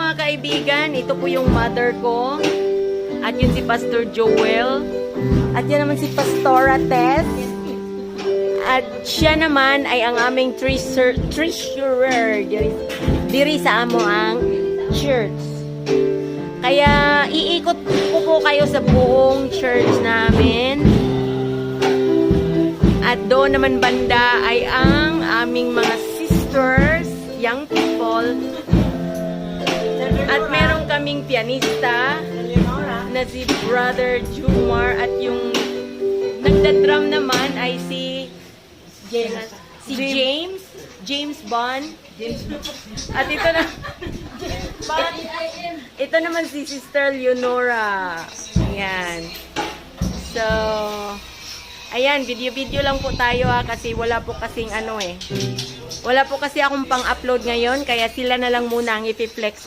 mga kaibigan, ito po yung mother ko. At yun si Pastor Joel. At yan naman si Pastora Tess. At siya naman ay ang aming treasurer diri sa amo ang church. Kaya iikot ko po kayo sa buong church namin. At doon naman banda ay ang aming mga sisters, young people. At meron kaming pianista na si Brother Jumar. At yung nagda-drum naman ay si James Bond. At ito naman si Sister Leonora. Ayan. So, ayan, video-video lang po tayo kasi wala po kasing wala po kasi akong pang-upload ngayon, kaya sila na lang muna ang ipiflex